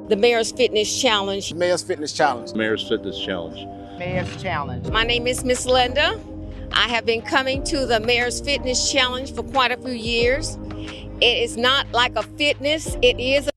The Mayor's Fitness Challenge. Mayor's Fitness Challenge. Mayor's Fitness Challenge. Mayor's Challenge. My name is Miss Linda. I have been coming to the Mayor's Fitness Challenge for quite a few years. It is not like a fitness, it is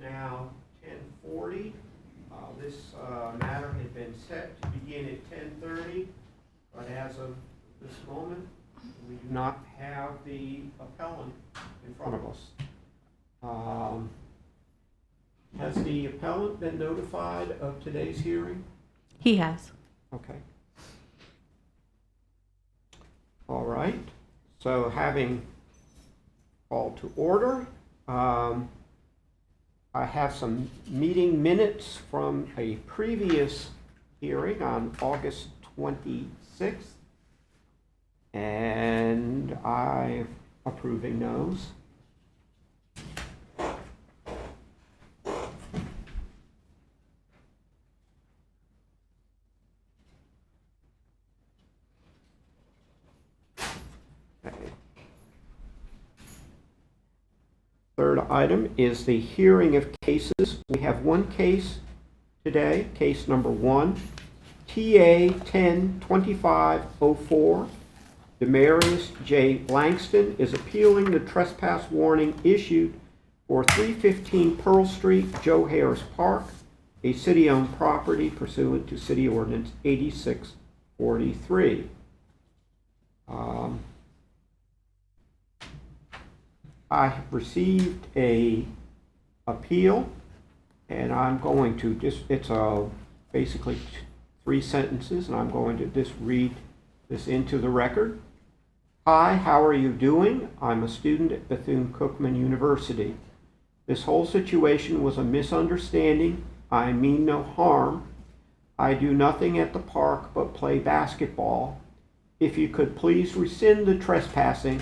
now 10:40. This matter had been set to begin at 10:30, but as of this moment, We do not have the appellant in front of us. Has the appellant been notified of today's hearing? He has. Okay. All right. So having called to order, I have some meeting minutes from a previous hearing on August 26th, and I'm approving those. Third item is the hearing of cases. We have one case today, case number 1, TA 102504. Demarius J. Langston is appealing the trespass warning issued for 315 Pearl Street, Joe Harris Park, a city-owned property pursuant to City Ordinance 8643. I have received a appeal, and I'm going to just, it's basically 3 sentences, and I'm going to just read this into the record. Hi, how are you doing? I'm a student at Bethune-Cookman University. This whole situation was a misunderstanding. I mean no harm. I do nothing at the park but play basketball. If you could please rescind the trespassing,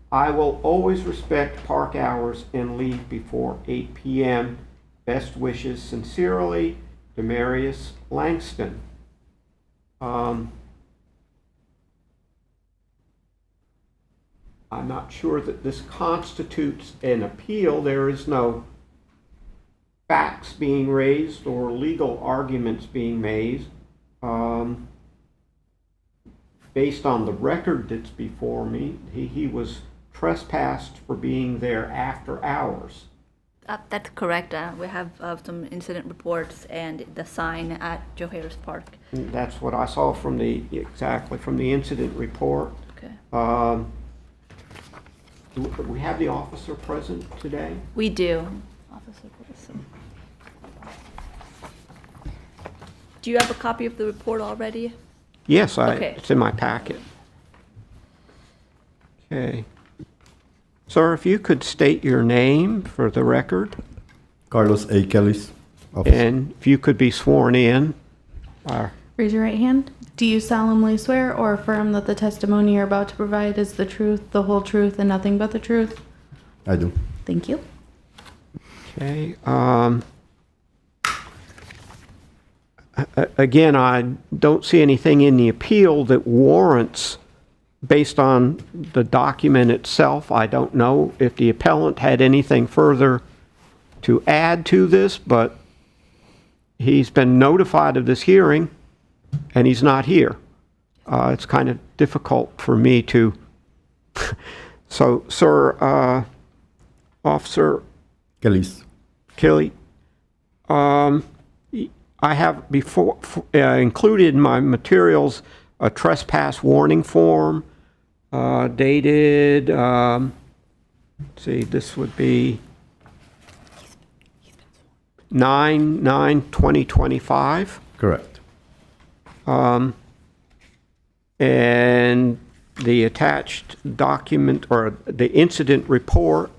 I will always respect park hours and leave before 8 p.m. Best wishes, sincerely, Demarius Langston. I'm not sure that this constitutes an appeal. There is no facts being raised or legal arguments being made. Based on the record that's before me, he was trespassed for being there after hours. That's correct. We have some incident reports and the sign at Joe Harris Park. And that's what I saw from the incident report. Okay. Do we have the officer present today? We do. Officer Wilson. Do you have a copy of the report already? Yes, Okay. It's in my packet. Okay. Sir, if you could state your name for the record, Carlos A. Kelly's office. and if you could be sworn in. Raise your right hand. Do you solemnly swear or affirm that the testimony you're about to provide is the truth, the whole truth, and nothing but the truth? I do. Thank you. Okay. Again, I don't see anything in the appeal that warrants, based on the document itself. I don't know if the appellant had anything further to add to this, but he's been notified of this hearing, and he's not here. It's kind of difficult for me to... So, sir, Officer Kelly's. Kelly, I have before included in my materials a trespass warning form dated, let's see, this would be 9/9/2025. Correct. And the attached document or the incident report,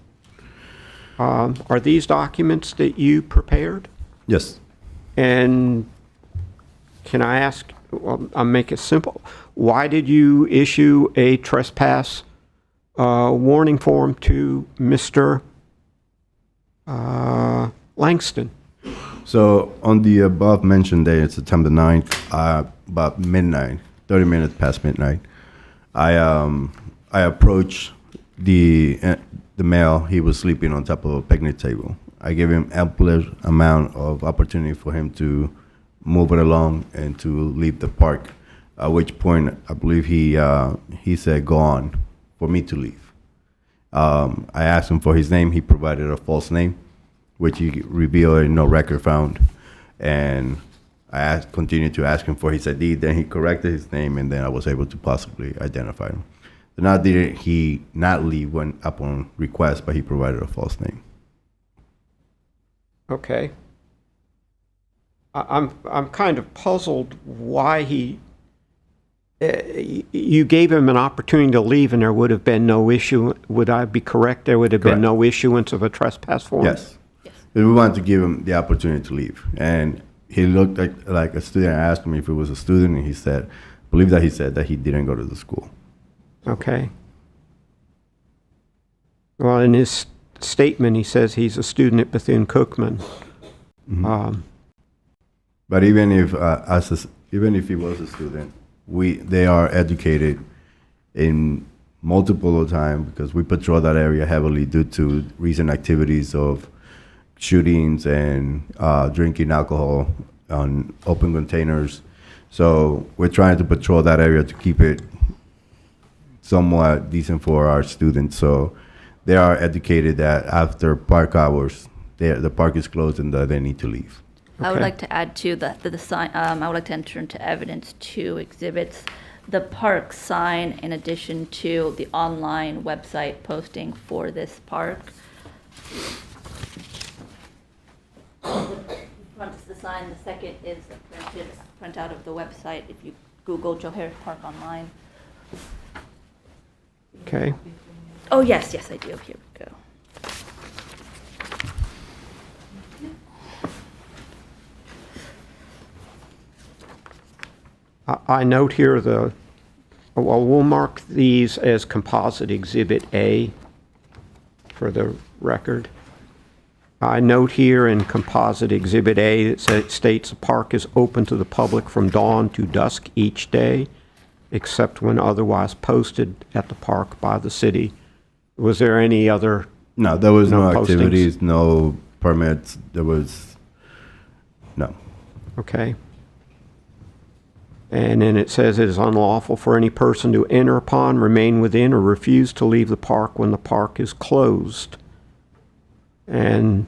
are these documents that you prepared? Yes. And can I ask, well, I'll make it simple, why did you issue a trespass warning form to Mr. Langston? So on the above mentioned day, it's September 9th, about midnight, 30 minutes past midnight, I approached the male. He was sleeping on top of a picnic table. I gave him ample amount of opportunity for him to move it along and to leave the park, at which point I believe he said, go on, for me to leave. I asked him for his name. He provided a false name, which he revealed in no record found. And I continued to ask him for his ID. Then he corrected his name, and then I was able to possibly identify him. Not did he not leave when upon request, but he provided a false name. Okay. I'm kind of puzzled why you gave him an opportunity to leave and there would have been no issue. Would I be correct? There would have been Correct. no issuance of a trespass form? Yes. We wanted to give him the opportunity to leave. And he looked like a student. I asked him if he was a student, and he said, I believe that he said that he didn't go to the school. Okay. Well, in his statement, he says he's a student at Bethune-Cookman. But even if even if he was a student, they are educated in multiple time because we patrol that area heavily due to recent activities of shootings and drinking alcohol on open containers. So we're trying to patrol that area to keep it somewhat decent for our students. So they are educated that after park hours, the park is closed and that they need to leave. I would Okay. like to add to the sign, I would like to enter into evidence 2 exhibits, the park sign in addition to the online website posting for this park. Front is the sign, the second is a printout of the website. If you Google Joe Harris Park online. Okay. Oh, yes, I do. Here we go. I note here we'll mark these as composite exhibit A for the record. I note here in composite exhibit A, it states the park is open to the public from dawn to dusk each day, except when otherwise posted at the park by the city. Was there any other? No, there was no postings? activities, no permits. There was no. Okay. And then it says it is unlawful for any person to enter upon, remain within, or refuse to leave the park when the park is closed. And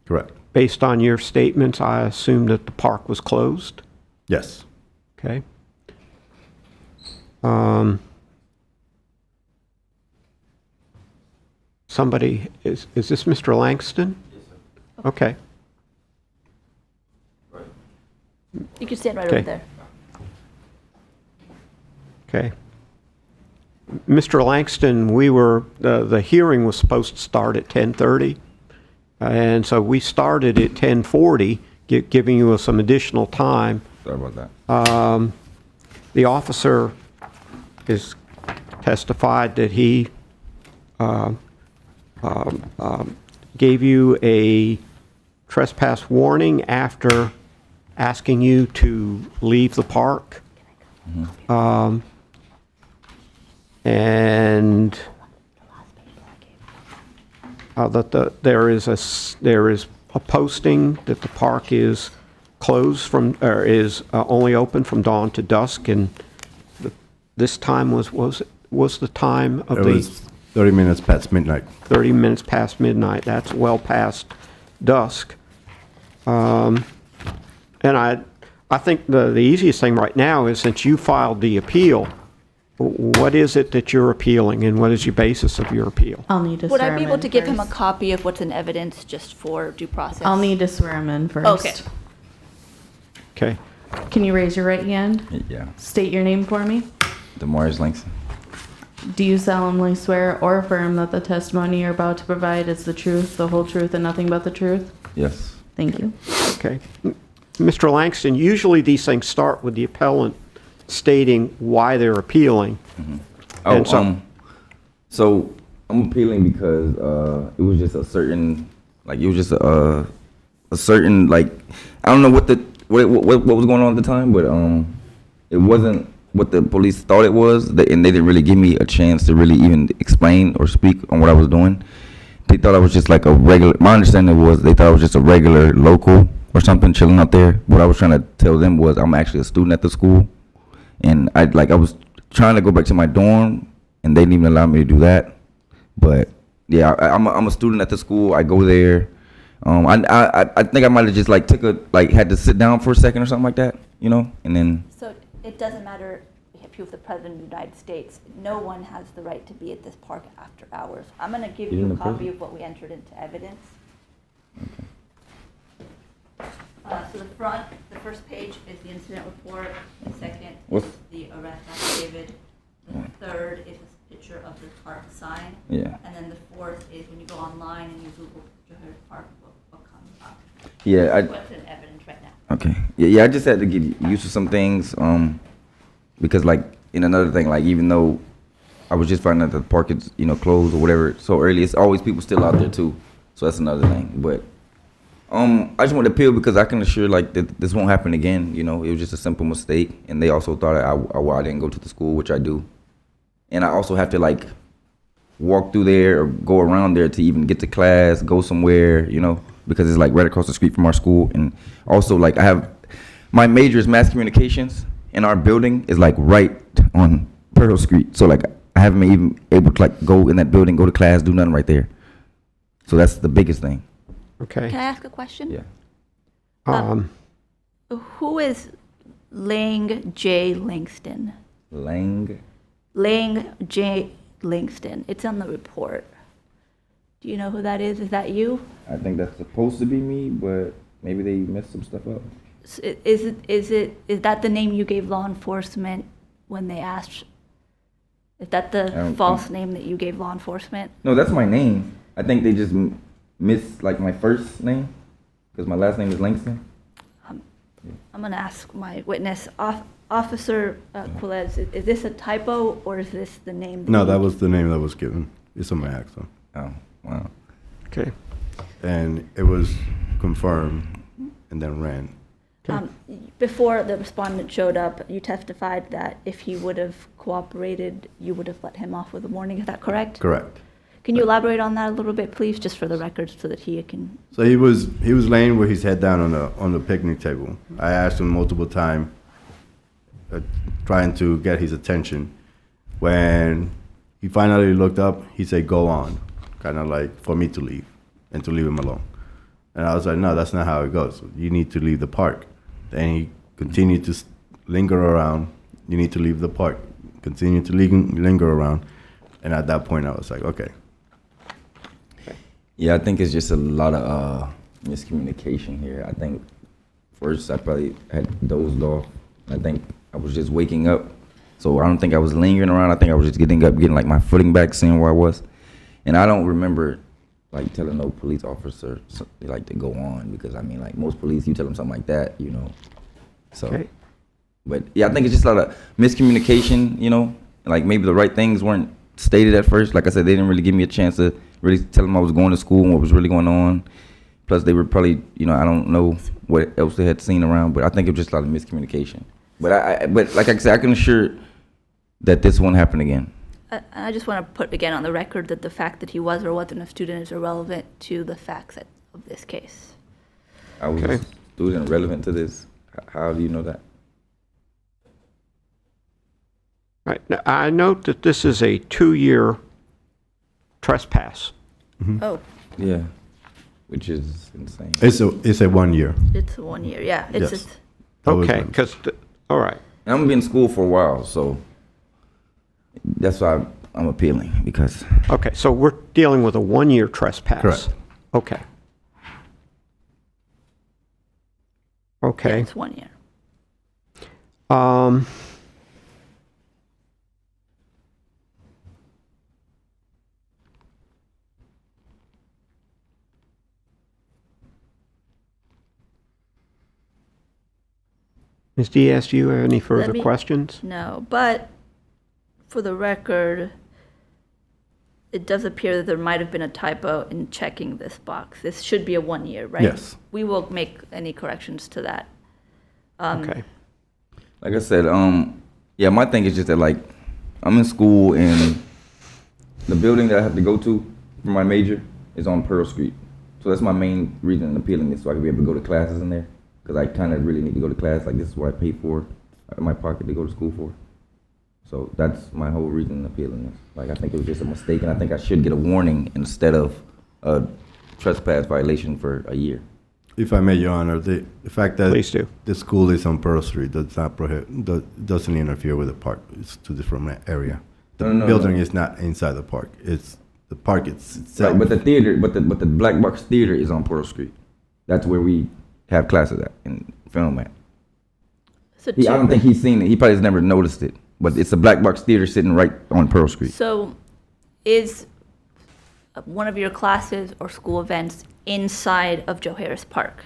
Correct. based on your statements, I assume that the park was closed? Yes. Okay. Somebody, is this Mr. Langston? Yes, sir. Okay. You can stand right Okay. over there. Okay. Mr. Langston, the hearing was supposed to start at 10:30, and so we started at 10:40, giving you some additional time. Sorry about that. The officer has testified that he gave you a trespass warning after asking you to leave the park. And that there is a posting that the park is closed from, or is only open from dawn to dusk, and this time was the time of It the was 30 minutes past midnight. 30 minutes past midnight. That's well past dusk. And I think the easiest thing right now is, since you filed the appeal, what is it that you're appealing, and what is your basis of your appeal? I'll need to Would swear I be him able in to give him a first. copy of what's in evidence just for due process? I'll need to swear him in first. Okay. Okay. Can you raise your right hand? Yeah. State your name for me. Demarius Langston. Do you solemnly swear or affirm that the testimony you're about to provide is the truth, the whole truth, and nothing but the truth? Yes. Thank you. Okay. Mr. Langston, usually these things start with the appellant stating why they're appealing. Oh, And so I'm appealing because it was just a certain, like, it was just a certain, like, I don't know what was going on at the time, but it wasn't what the police thought it was, and they didn't really give me a chance to really even explain or speak on what I was doing. They thought I was just like a regular, my understanding was they thought I was just a regular local or something chilling out there. What I was trying to tell them was I'm actually a student at the school, and I was trying to go back to my dorm, and they didn't even allow me to do that. But yeah, I'm a student at the school. I go there. I think I might have just had to sit down for a second or something like that, and then. So it doesn't matter if pew of the President of the United States. No one has the right to be at this park after hours. I'm going to give Even you the a copy president? of what we entered into evidence. So the first page is the incident report. The second What's- is the arrest affidavit. The third is a picture of the park sign. Yeah. And then the fourth is when you go online and you Google Johari Park, what comes up. Yeah, What's in evidence right now? okay. Yeah, I just had to get used to some things, because like, in another thing, like even though I was just finding out that the park is, closed or whatever so early, it's always people still out there too. So that's another thing. But I just want to appeal because I can assure like that this won't happen again. It was just a simple mistake, and they also thought I didn't go to the school, which I do, and I also have to like walk through there or go around there to even get to class, go somewhere, because it's like right across the street from our school, and also like my major is mass communications, and our building is like right on Pearl Street, so like I haven't been even able to like go in that building, go to class, do nothing right there. So that's the biggest thing. Okay. Can I ask a question? Yeah. Who is Lang J. Langston? Lang. Lang J. Langston. It's on the report. Do you know who that is? Is that you? I think that's supposed to be me, but maybe they messed some stuff up. Is that the name you gave law enforcement when they asked? Is that the don't false think- name that you gave law enforcement? No, that's my name. I think they just missed like my first name because my last name is Langston. I'm gonna ask my witness, Officer Quilez. Is this a typo or is this the name? No, you- that was the name that was given. It's on my accent. Oh, wow. Okay. And it was confirmed and then ran. Before the respondent showed up, you testified that if he would have cooperated, you would have let him off with a warning. Is that correct? Correct. Can you elaborate on that a little bit, please, just for the record, so that he can? So he was laying with his head down on the picnic table. I asked him multiple times, trying to get his attention. When he finally looked up, he said, "Go on," kind of like for me to leave and to leave him alone. And I was like, "No, that's not how it goes. You need to leave the park." Then he continued to linger around. "You need to leave the park." Continue to linger around. And at that point, I was like, "Okay." Yeah, I think it's just a lot of miscommunication here. I think first I probably had dozed off. I think I was just waking up. So I don't think I was lingering around. I think I was just getting up, getting like my footing back, seeing where I was. And I don't remember like telling no police officer like to go on, because I mean like most police, you tell them something like that, So, Okay. but yeah, I think it's just a lot of miscommunication, like maybe the right things weren't stated at first. Like I said, they didn't really give me a chance to really tell them I was going to school and what was really going on. Plus, they were probably, I don't know what else they had seen around, but I think it was just a lot of miscommunication. But but like I said, I can assure that this won't happen again. I just want to put again on the record that the fact that he was or wasn't a student is irrelevant to the facts of this case. I was Okay. a student relevant to this. How do you know that? Right. Now, I note that this is a 2-year trespass. Oh, Yeah, which is insane. It's a 1 year. it's 1 year. Yeah, it's Yes. just. That was Okay, one. because, all right. And I'm gonna be in school for a while, so that's why I'm appealing, because Okay, so we're dealing with a 1-year trespass. Correct. Okay. Yeah, Okay. it's 1 year. Ms. Diaz, do you have any further me- questions? No, but for the record, it does appear that there might have been a typo in checking this box. This should be a 1 year, right? Yes. We will make any corrections to that. Okay. like I said, yeah, my thing is just that like I'm in school and the building that I have to go to for my major is on Pearl Street. So that's my main reason in appealing this, so I can be able to go to classes in there. Because I kind of really need to go to class. Like this is what I pay for out of my pocket to go to school for. So that's my whole reason in appealing this. Like I think it was just a mistake, and I think I should get a warning instead of a trespass violation for a year. If I may, Your Honor, the fact that Please do. the school is on Pearl Street does not doesn't interfere with the park. It's two different area. The No. building is not inside the park. It's the park itself. Right, but the theater, but the Black Box Theater is on Pearl Street. That's where we have classes at and film at. So I don't think he's seen it. He probably has never noticed it. But it's a Black Box Theater sitting right on Pearl Street. So is one of your classes or school events inside of Joe Harris Park?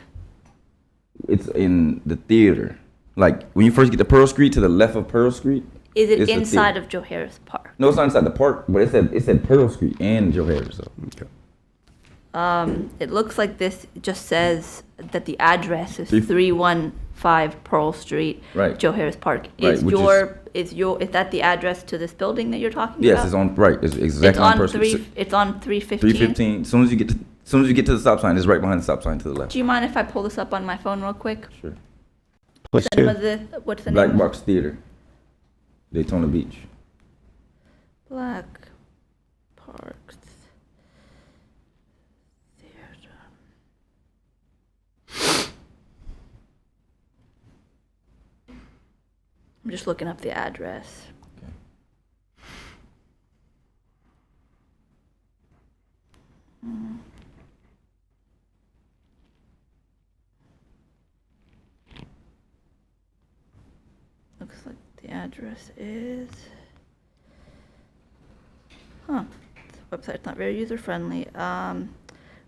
It's in the theater. Like when you first get to Pearl Street, to the left of Pearl Street. Is it It's the inside theater. of Joe Harris Park? No, it's not inside the park, but it said Pearl Street and Joe Harris. So. Okay. It looks like this just says that the address is Three- 315 Pearl Street, Right. Joe Harris Park. Right, Is which is that the address to this building that you're talking Yes, about? it's on right. It's It's exactly on on Pearl Street. it's on 315. 315. As soon as you get to the stop sign, it's right behind the stop sign to the left. Do you mind if I pull this up on my phone real quick? Sure. Please The name do. of the, what's the Black name? Box Theater, Daytona Beach. Black Parks Theater. I'm just looking up the address. Okay. Looks like the address is. Huh. The website's not very user friendly.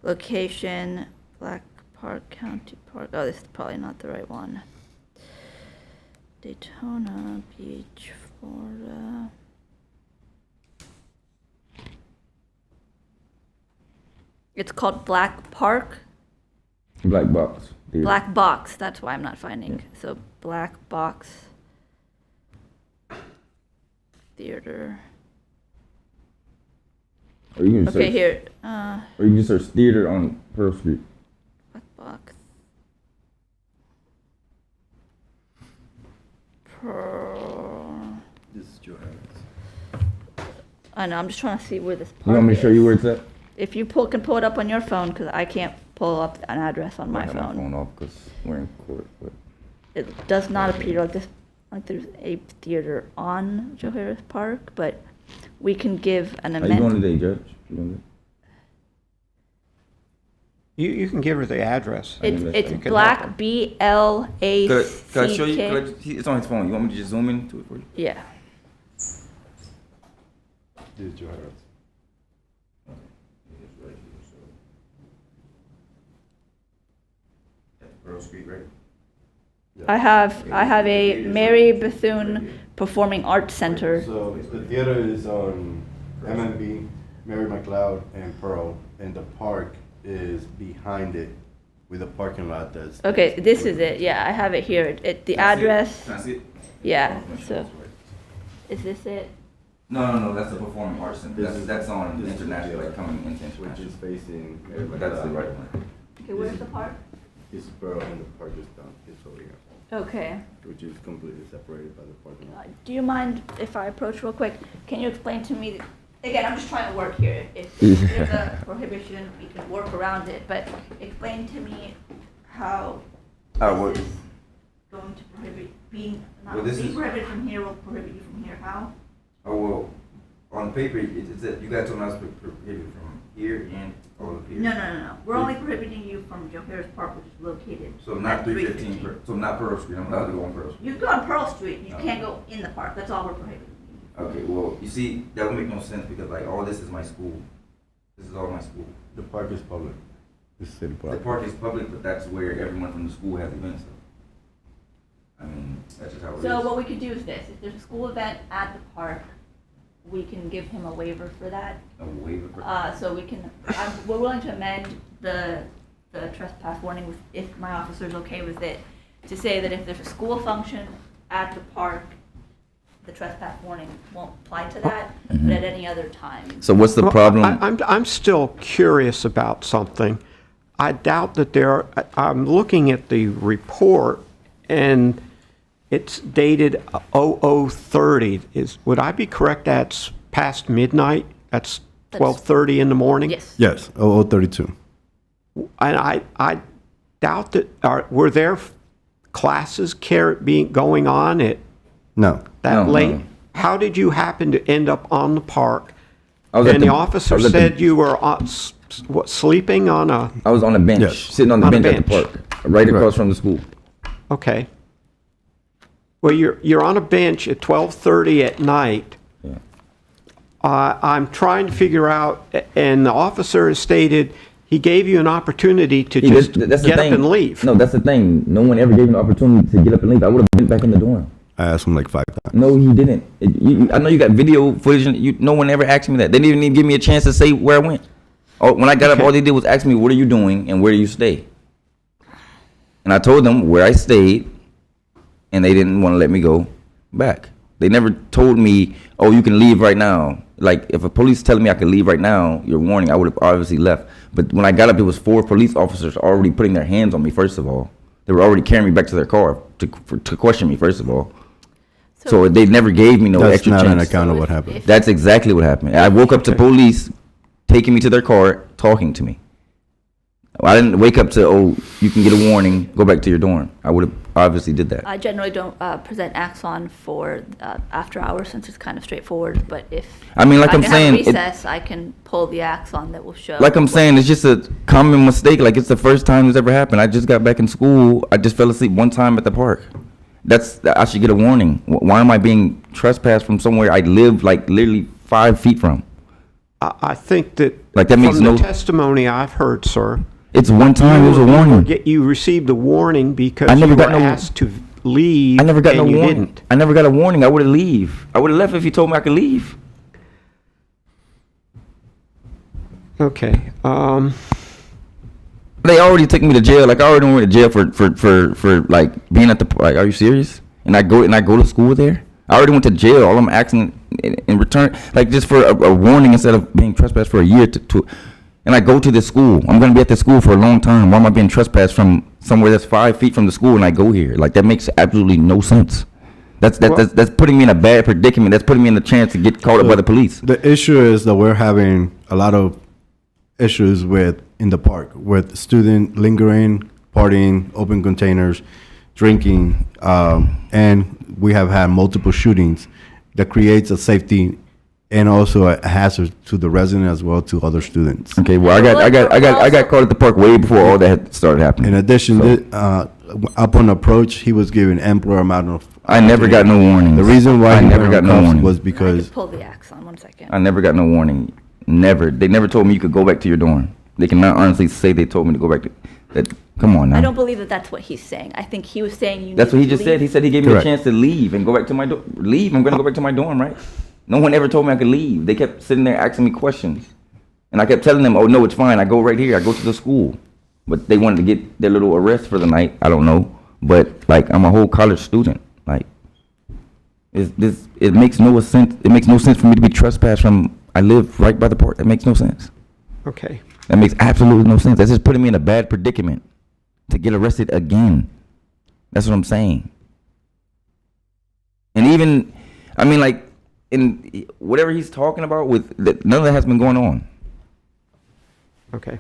Location, Black Park County Park. Oh, this is probably not the right one. Daytona Beach, Florida. It's called Black Park. Black Box Theater. Black Box, that's why I'm not finding. So Black Box Theater. Or you can Okay, search, here. Or you can search theater on Pearl Street. Black Box. Pearl. This is Joe Harris. I know, I'm just trying to see where this You park want me to show you where is. it's at? If you can pull it up on your phone, because I can't pull up an address on my I have phone. my phone off because we're in court. But It does not appear like there's a theater on Joe Harris Park, but we can give an how you doing amendment. today, Judge? You doing good? You can give her the address. It's You it's can help Black her. BLACK. Could I show you? It's on his phone. You want me to just zoom into it for you? Yeah. This is Joe Harris. Pearl Street, right? I have a Mary Bethune Performing Arts Center. So the theater is on MMB, Mary McLeod, and Pearl, and the park is behind it with a parking lot that's. Okay, this is it. Yeah, I have it here. The address. Can I see it? Yeah. So, is this it? No. That's the Performing Arts Center. This is- That's on this is international, the- like coming into Which is international. facing Mary But that's the McLeod. right one. Okay, where's the park? It's Pearl and the park is down, it's over here, Okay. which is completely separated by the parking lot. Do you mind if I approach real quick? Can you explain to me? Again, I'm just trying to work here. If there's a prohibition, we can work around it. But explain to me how What- this is going to prohibit being not Well, this being is- prohibited from here will prohibit you from here. How? Oh, well, on paper, it's that you guys told us to prohibit from here and all of here. No. We're only prohibiting you from Joe Harris Park, which is located. So not at 315, so not Pearl Street. I'm allowed to go on Pearl Street. You can go on Pearl Street. You can't go in the park. That's all we're prohibiting. Okay, well, you see, that would make no sense because like all this is my school. This is all my school. The park is public, it's city The park. park is public, but that's where everyone from the school has events. I mean, that's just how it is. So what we could do is this: if there's a school event at the park, we can give him a waiver for that. A waiver for. So we can, we're willing to amend the trespass warning if my officer's okay with it, to say that if there's a school function at the park, the trespass warning won't apply to that, but at any other time. So what's the Well, problem? I'm still curious about something. I doubt that I'm looking at the report, and it's dated 0030. Would I be correct that's past midnight? That's 12:30 in the morning? Yes. Yes, 0032. And doubt that, were there classes going on at No. that No, late? no. How did you happen to end up on the park? I was at And the officer I was at said you were sleeping on a, I was on a bench, Yes. sitting on the On a bench at the bench. park, right across from the school. okay. Well, you're on a bench at 12:30 at night. Yeah. I'm trying to figure out, and the officer has stated he gave you an opportunity to Yeah, just that's the get up thing. and leave. No, that's the thing. No one ever gave me the opportunity to get up and leave. I would have been back in the dorm. I asked him like 5 times. No, he didn't. I know you got video footage. And no one ever asked me that. They didn't even give me a chance to say where I went. Oh, when I got up, all they did was ask me, "What are you doing and where do you stay?" And I told them where I stayed, and they didn't want to let me go back. They never told me, "Oh, you can leave right now." Like, if a police telling me I could leave right now, you're warning, I would have obviously left. But when I got up, there was 4 police officers already putting their hands on me, first of all. They were already carrying me back to their car to question me, first of all. So they never gave me no That's extra not an chance. account of what happened. That's exactly what happened. I woke up to police taking me to their car, talking to me. I didn't wake up to, "Oh, you can get a warning, go back to your dorm." I would have obviously did that. I generally don't present Axon for after hours since it's kind of straightforward, but if I mean, like I I'm can saying, have a recess, I can pull the Axon that will show. Like I'm saying, it's just a common mistake. Like, it's the first time this ever happened. I just got back in school. I just fell asleep one time at the park. I should get a warning. Why am I being trespassed from somewhere I live like literally 5 feet from? I think that Like, that makes from the no- testimony I've heard, sir, It's one time. It was a warning. you received a warning because I never you were got no- asked to leave I never got no and you warning. didn't. I never got a warning. I would have leave. I would have left if he told me I could leave. Okay. They already took me to jail. Like, I already went to jail for like being at the, like, are you serious? And I go to school there. I already went to jail. All I'm asking in return, like, just for a warning instead of being trespassed for a year to, and I go to this school. I'm gonna be at this school for a long time. Why am I being trespassed from somewhere that's 5 feet from the school and I go here? Like, that makes absolutely no sense. That's putting me in a bad predicament. That's putting me in the chance to get called up by the police. The issue is that we're having a lot of issues in the park with student lingering, partying, open containers, drinking, and we have had multiple shootings that creates a safety and also a hazard to the resident as well to other students. Okay, well, I got caught at the park way before all that had started happening. In addition, So- upon approach, he was given ample amount of. I never got no warning. The reason why I he never went got no handcuffed warning. was I because can pull the Axon. 1 second. I never got no warning. Never. They never told me you could go back to your dorm. They cannot honestly say they told me to go back to that. Come on now. I don't believe that that's what he's saying. I think he was saying you. That's need what he to just said. leave. He said he gave me Correct. a chance to leave and go back to my dorm. Leave. I'm going to go back to my dorm, right? No one ever told me I could leave. They kept sitting there asking me questions. And I kept telling them, "Oh, no, it's fine. I go right here. I go to the school." But they wanted to get their little arrest for the night. I don't know. But, like, I'm a whole college student. Like, it makes no sense. It makes no sense for me to be trespassed from, I live right by the park. That makes no sense. Okay. That makes absolutely no sense. That's just putting me in a bad predicament to get arrested again. That's what I'm saying. And even, I mean, like, in whatever he's talking about with that, none of that has been going on. Okay.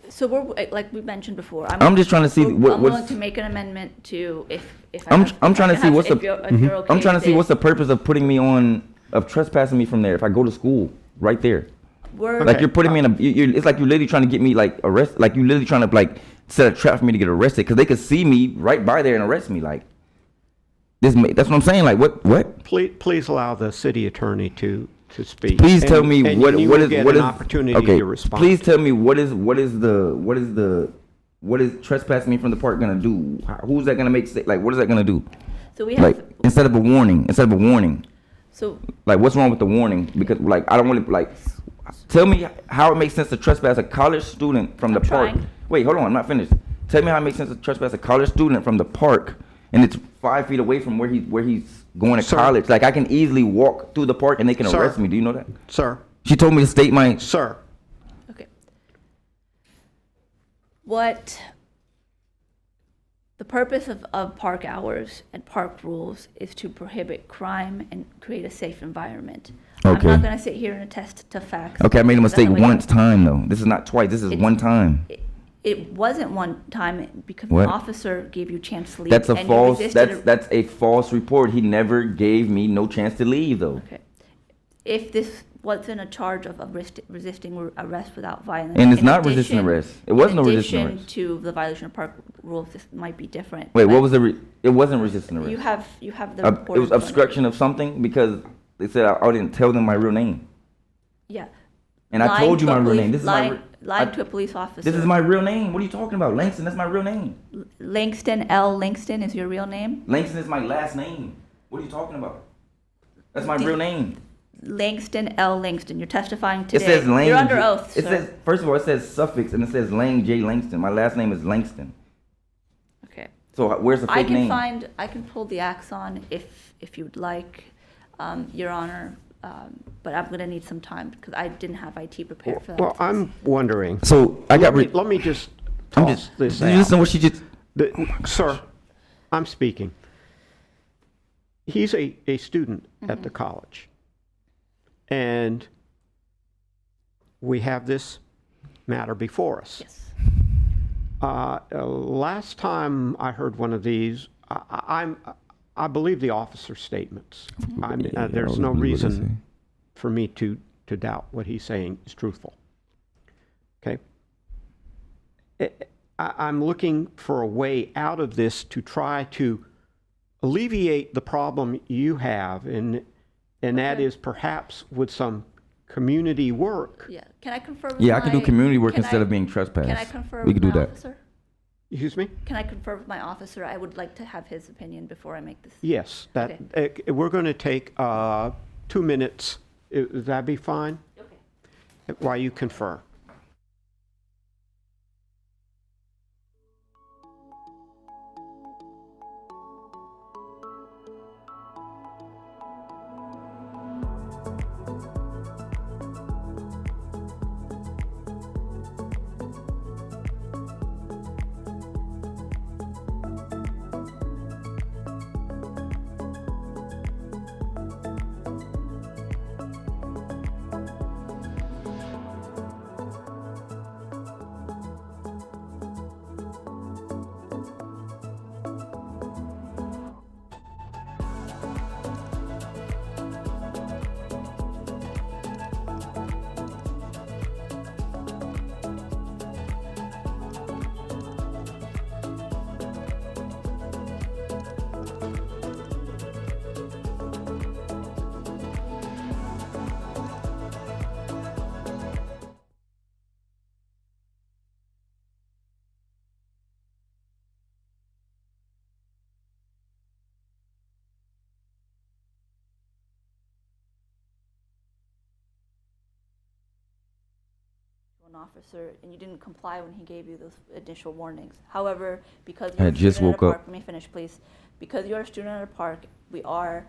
So we're like we mentioned before. I'm just trying to see I'm what's. willing to make an amendment to if I'm trying to see what's the. if you're okay I'm trying to with see it. what's the purpose of putting me on, of trespassing me from there if I go to school right there. We're Like, you're putting me in a. It's like you're literally trying to get me, like, arrest. Like, you literally trying to, like, set a trap for me to get arrested because they could see me right by there and arrest me. Like, this. That's what I'm saying. Like, what? Please allow the city attorney to speak. Please tell And- me and what you what will is get what an is opportunity okay. to respond. Please tell me what is trespassing me from the park gonna do? Who's that gonna make? Like, what is that gonna do? so we have Like, instead of a warning. so Like, what's wrong with the warning? Because, like, I don't want to, like, tell me how it makes sense to trespass a college student from the I'm park. trying. Wait, hold on, I'm not finished. Tell me how it makes sense to trespass a college student from the park, and it's 5 feet away from where he's going to Sir. college. Like, I can easily walk through the park and they can Sir. arrest me. Do you know that? Sir, She told me to state my. sir, okay. What the purpose of park hours and park rules is to prohibit crime and create a safe environment. Okay. I'm not going to sit here and attest to facts. Okay, I made a because mistake I'm one time though. This is not twice. This is It's- one time. It wasn't one time because What? an officer gave you a chance to leave. That's a and you false. resisted That's a false report. He never gave me no chance to leave, though. Okay. If this wasn't a charge of resisting arrest without violence. And it's in not resisting addition- arrest. It was no resisting In arrest. addition to the violation of park rules, this might be different. Wait, but what was the? It wasn't resisting arrest. You have the It report. was in front of you. obstruction of something because they said I didn't tell them my real name, Yeah. and I Lying told you to a my real police- name. This is lying, my. lying I- to a police officer. This is my real name. What are you talking about, Langston? That's my real name. Langston L. Langston is your real name. Langston is my last name. What are you talking about? That's my Did- real name. Langston L. Langston. You're testifying today. It says Lang. You're under oath, It sir. says first of all, it says suffix and it says Lang J Langston. My last name is Langston. Okay. So where's the fake name? I can pull the axon if you'd like, Your Honor. But I'm gonna need some time because I didn't have IT prepared for that. Well, I'm wondering. So I got. Let me just I'm toss just. this Did you out. listen to what she just? Sir, I'm speaking. He's a student at the college. And we have this matter before us. Yes. Last time I heard one of these, I believe the officer's statements. I mean, there's no reason for me to doubt what he's saying is truthful. Okay? I'm looking for a way out of this to try to alleviate the problem you have, and that is perhaps with some community work. Yeah. Can I confer with Yeah, I could do my- community work can instead I- of being trespassed. Can I confer We with could do my that. officer? Excuse me? Can I confer with my officer? I would like to have his opinion before I make this. Yes, we're going to take 2 minutes. Would that be fine? Okay. While you confer. An officer and you didn't comply when he gave you those initial warnings. However, because I you're a just student at woke a up. park, let me finish, please. Because you're a student at a park, we are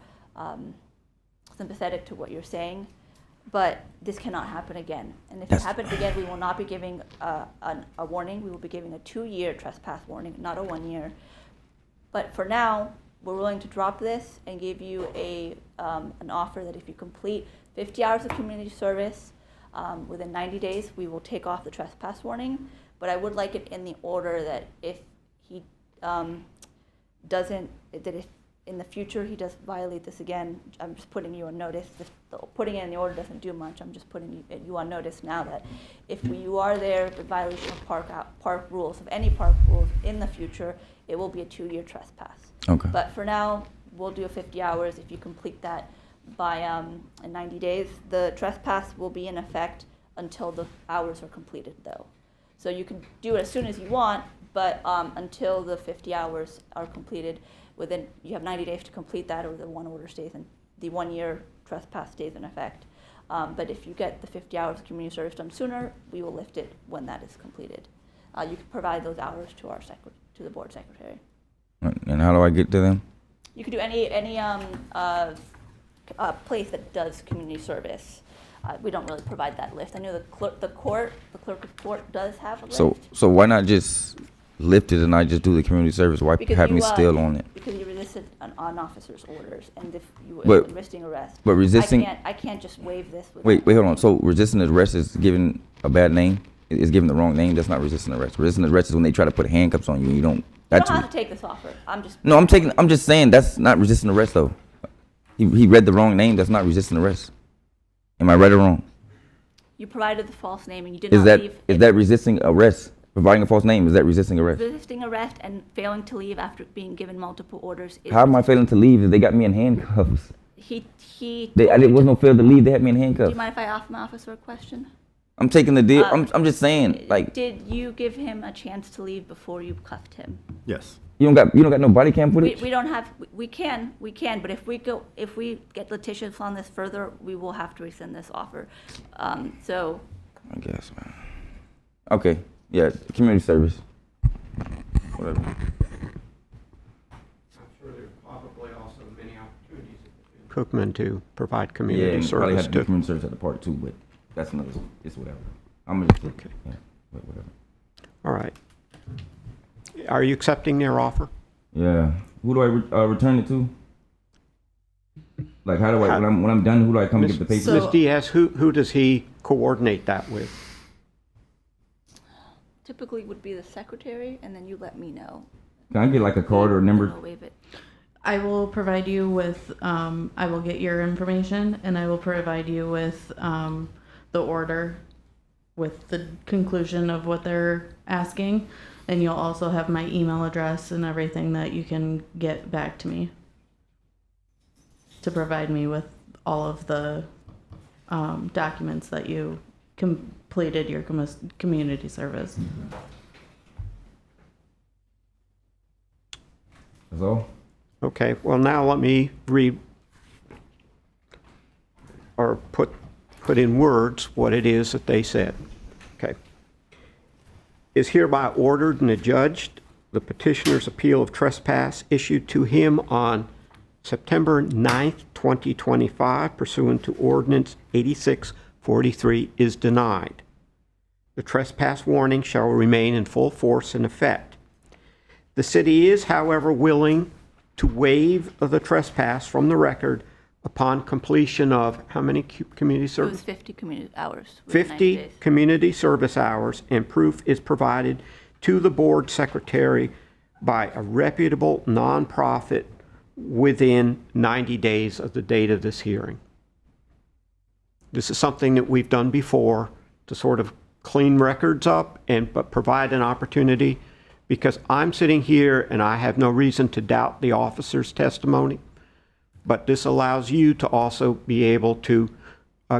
sympathetic to what you're saying, but this cannot happen again. And if it happens again, we will not be giving a warning. We will be giving a 2-year trespass warning, not a 1 year. But for now, we're willing to drop this and give you an offer that if you complete 50 hours of community service within 90 days, we will take off the trespass warning. But I would like it in the order that if he doesn't, that if in the future he does violate this again, I'm just putting you on notice. Putting it in the order doesn't do much. I'm just putting you on notice now that if you are there with violation of park rules, of any park rules in the future, it will be a 2-year trespass. Okay. But for now, we'll do 50 hours. If you complete that by in 90 days, the trespass will be in effect until the hours are completed, though. So you can do it as soon as you want, but until the 50 hours are completed, you have 90 days to complete that, or the 1-year trespass stays in effect. But if you get the 50 hours of community service done sooner, we will lift it when that is completed. You can provide those hours to the board secretary. And how do I get to them? You could do any place that does community service. We don't really provide that list. I know the clerk of court does have a list. So why not just lift it and I just do the community service? Why Because have you, me still on it? Because you resisted on officer's orders, and if you were But- resisting arrest. but resisting- I can't just waive this. Wait, hold on. So resisting arrest is giving a bad name? is giving the wrong name. That's not resisting arrest. Resisting arrest is when they try to put handcuffs on you and you don't. You That's don't have to take this offer. no. I'm just saying that's not resisting arrest though. He read the wrong name. That's not resisting arrest. Am I right or wrong? You provided the false name and you did Is not that leave. is that resisting arrest? Providing a false name, is that resisting arrest? Resisting arrest and failing to leave after being given multiple orders. Is How am I failing to leave if they got me in handcuffs? He. I didn't was no fail to leave. They had me in Do handcuffs. you mind if I ask my officer a question? I'm taking the deal. I'm just saying, like, Did you give him a chance to leave before you cuffed him? Yes. you don't got no body cam footage. We don't have, we can, but if we get litigious on this further, we will have to rescind this offer. So, I guess, man. Okay, yeah, community service. Whatever. I'm sure there's probably also many opportunities at Cookman to provide Yeah, community and probably have service to do to. community service at the park too, but that's another. It's whatever. I'm just Okay. yeah, but whatever. All right. Are you accepting their offer? Yeah. Who do I return it to? Like, how do I when I'm done? Who do I come and get the papers? So- Ms. Diaz, who does he coordinate that with? typically would be the secretary, and then you let me know. Can I get like a card or a number? I'll waive it. I will provide you with, I will get your information and I will provide you with the order with the conclusion of what they're asking. And you'll also have my email address and everything that you can get back to me to provide me with all of the documents that you completed your community service. That's all. Okay, well, now let me read or put in words what it is that they said. Okay. Is hereby ordered and adjudged the petitioner's appeal of trespass issued to him on September 9th, 2025, pursuant to Ordinance 8643, is denied. The trespass warning shall remain in full force and effect. The city is, however, willing to waive the trespass from the record upon completion of how many community It service? was 50 community hours. within 90 50 days. community service hours, and proof is provided to the board secretary by a reputable nonprofit within 90 days of the date of this hearing. This is something that we've done before to sort of clean records up but provide an opportunity, because I'm sitting here and I have no reason to doubt the officer's testimony, but this allows you to also be able to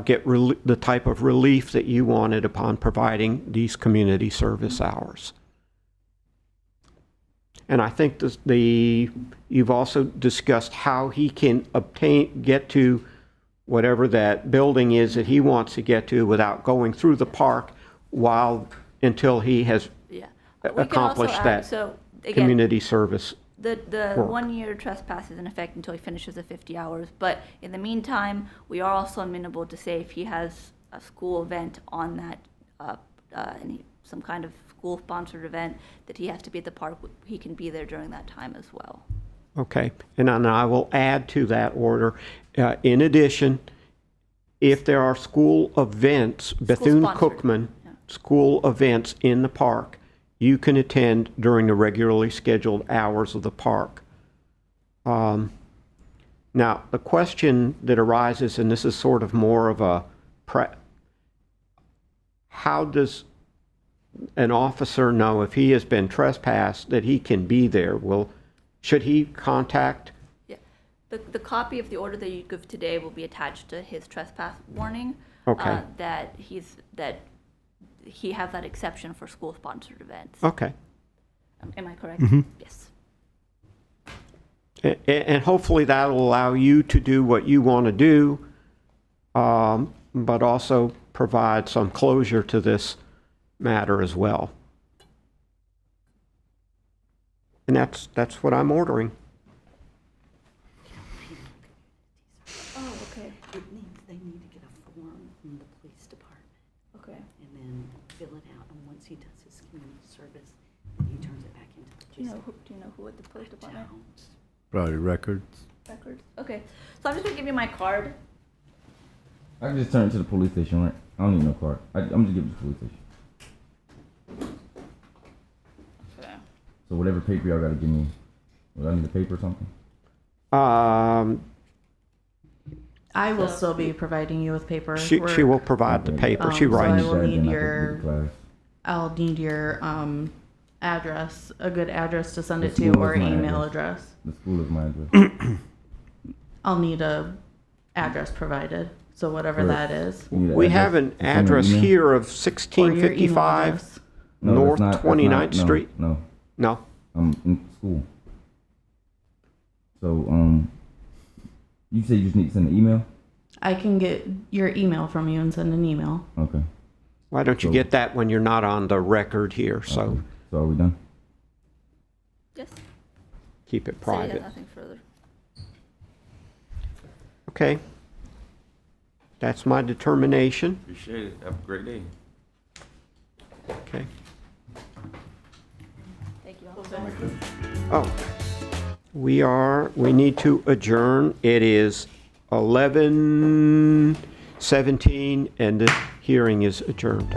get the type of relief that you wanted upon providing these community service hours. And I think you've also discussed how he can get to whatever that building is that he wants to get to without going through the park until he has Yeah. We can also accomplished add- that So, again, community service. The work. 1 year trespass is in effect until he finishes the 50 hours. But in the meantime, we are also amenable to say if he has a school event on that, some kind of school sponsored event, that he has to be at the park, he can be there during that time as well. Okay, and then I will add to that order, in addition, if there are school events, Bethune-Cookman Yeah. school events in the park, you can attend during the regularly scheduled hours of the park. Now, the question that arises, and this is sort of more of a, how does an officer know if he has been trespassed that he can be there? Should he contact? Yeah. The copy of the order that you give today will be attached to his trespass warning. Okay. That he has that exception for school sponsored events. Okay. Am I correct? Yes. And hopefully that'll allow you to do what you want to do, but also provide some closure to this matter as well. And that's what I'm ordering. Oh, okay. It means they need to get a form from the police department Okay. and then fill it out. And once he does his community service, then he turns it back into the Do you police. know who at the police department? Don't. Probably records. Records. Okay. So I'm just gonna give you my card. I can just turn it to the police station, right? I don't need no card. I'm just giving it to the police station. So whatever paper y'all gotta give me, will I need a paper or something? I will still be providing you with paper. She will provide the paper. She so I writes. will need Then I can your- get to class. I'll need your address, a good address to send The it to, school or is my email address. address. The school is my address. I'll need a address provided, so whatever Right. that is. You need an We have an Send me an address email? here of Or your email 1655 address. No, North that's not- 29th no, Street. No, No, I'm in school. So, you say you just need to send an email? I can get your email from you and send an email. Okay. why don't you So- get that when you're not on the record here? So Okay. So are we done? Yes. keep it City has private. nothing further. Okay. That's my determination. Appreciate it. Have a great day. Okay. Thank you. Oh, we need to adjourn. It is 11:17 and the hearing is adjourned.